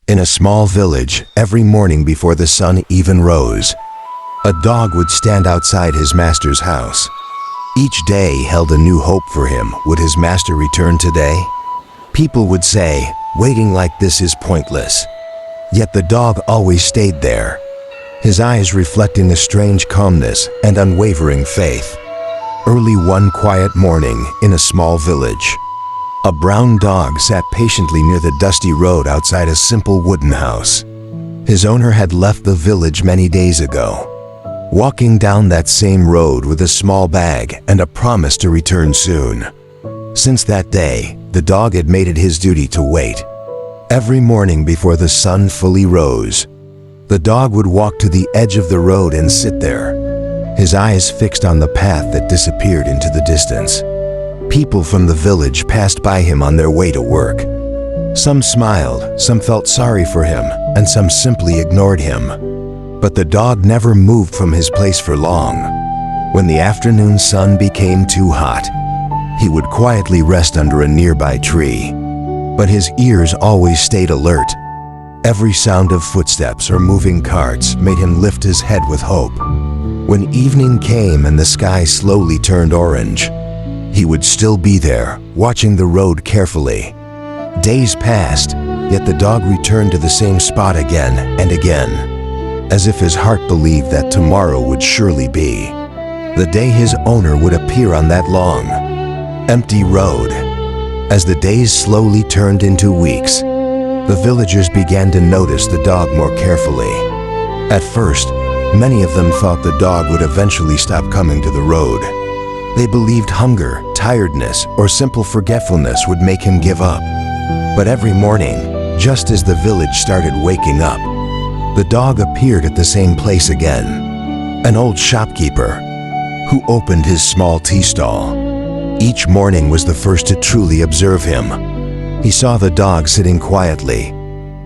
In a small village, every morning before the sun even rose, a dog would stand outside his master's house. Each day held a new hope for him. Would his master return today? People would say, waiting like this is pointless. Yet the dog always stayed there, his eyes reflecting a strange calmness and unwavering faith. Early one quiet morning in a small village, a brown dog sat patiently near the dusty road outside a simple wooden house. His owner had left the village many days ago, walking down that same road with a small bag and a promise to return soon. Since that day, the dog had made it his duty to wait. Every morning before the sun fully rose, the dog would walk to the edge of the road and sit there, his eyes fixed on the path that disappeared into the distance. People from the village passed by him on their way to work. Some smiled, some felt sorry for him, and some simply ignored him. But the dog never moved from his place for long. When the afternoon sun became too hot, he would quietly rest under a nearby tree. But his ears always stayed alert. Every sound of footsteps or moving carts made him lift his head with hope. When evening came and the sky slowly turned orange, he would still be there, watching the road carefully. Days passed, yet the dog returned to the same spot again and again, as if his heart believed that tomorrow would surely be the day his owner would appear on that long, empty road. As the days slowly turned into weeks, the villagers began to notice the dog more carefully. At first, many of them thought the dog would eventually stop coming to the road. They believed hunger, tiredness, or simple forgetfulness would make him give up. But every morning, just as the village started waking up, the dog appeared at the same place again. An old shopkeeper who opened his small tea stall. Each morning was the first to truly observe him. He saw the dog sitting quietly,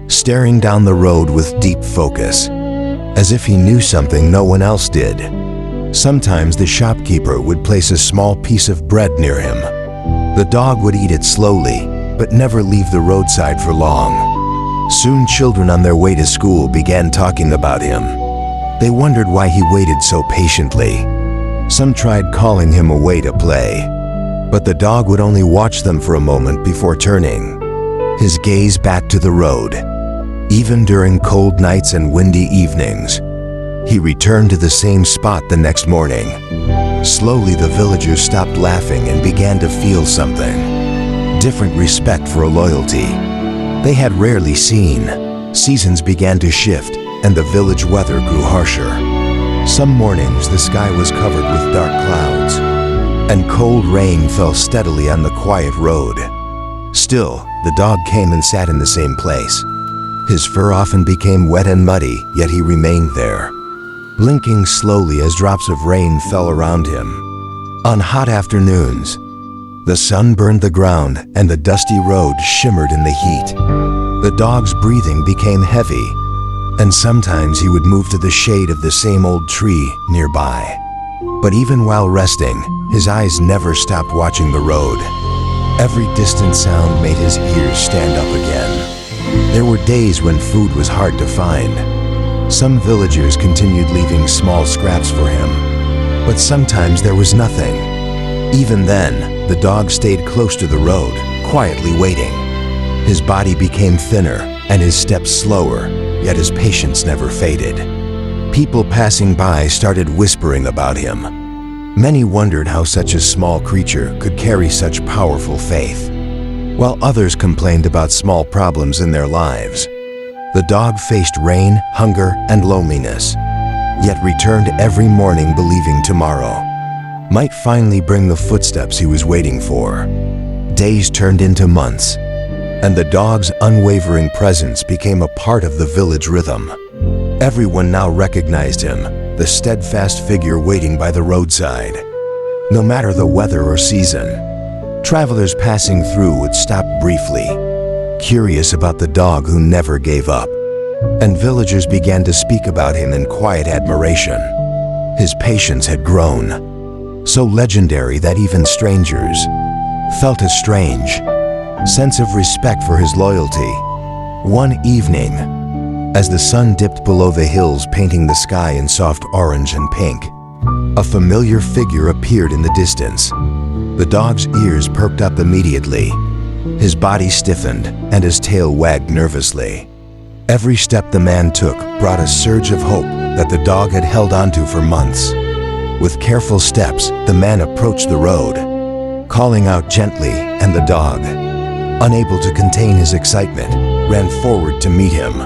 staring down the road with deep focus, as if he knew something no one else did. Sometimes the shopkeeper would place a small piece of bread near him. The dog would eat it slowly, but never leave the roadside for long. Soon children on their way to school began talking about him. They wondered why he waited so patiently. Some tried calling him away to play, but the dog would only watch them for a moment before turning, his gaze back to the road. Even during cold nights and windy evenings, he returned to the same spot the next morning. Slowly, the villagers stopped laughing and began to feel something. Different respect for a loyalty they had rarely seen. Seasons began to shift, and the village weather grew harsher. Some mornings, the sky was covered with dark clouds, and cold rain fell steadily on the quiet road. Still, the dog came and sat in the same place. His fur often became wet and muddy, yet he remained there, blinking slowly as drops of rain fell around him. On hot afternoons, the sun burned the ground and the dusty road shimmered in the heat. The dog's breathing became heavy, and sometimes he would move to the shade of the same old tree nearby. But even while resting, his eyes never stopped watching the road. Every distant sound made his ears stand up again. There were days when food was hard to find. Some villagers continued leaving small scraps for him, but sometimes there was nothing. Even then, the dog stayed close to the road, quietly waiting. His body became thinner and his steps slower, yet his patience never faded. People passing by started whispering about him. Many wondered how such a small creature could carry such powerful faith, while others complained about small problems in their lives. The dog faced rain, hunger, and loneliness, yet returned every morning believing tomorrow might finally bring the footsteps he was waiting for. Days turned into months, and the dog's unwavering presence became a part of the village rhythm. Everyone now recognized him, the steadfast figure waiting by the roadside. No matter the weather or season, travelers passing through would stop briefly, curious about the dog who never gave up. And villagers began to speak about him in quiet admiration. His patience had grown, so legendary that even strangers felt a strange sense of respect for his loyalty. One evening, as the sun dipped below the hills painting the sky in soft orange and pink, a familiar figure appeared in the distance. The dog's ears perked up immediately. His body stiffened and his tail wagged nervously. Every step the man took brought a surge of hope that the dog had held onto for months. With careful steps, the man approached the road, calling out gently, and the dog, unable to contain his excitement, ran forward to meet him.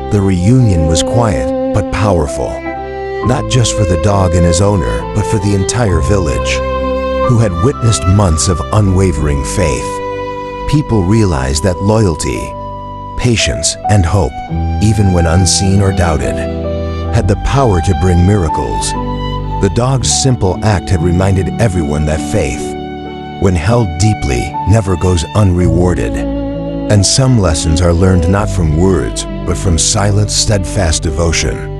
The reunion was quiet but powerful, not just for the dog and his owner, but for the entire village, who had witnessed months of unwavering faith. People realized that loyalty, patience, and hope, even when unseen or doubted, had the power to bring miracles. The dog's simple act had reminded everyone that faith, when held deeply, never goes unrewarded. And some lessons are learned not from words, but from silent, steadfast devotion.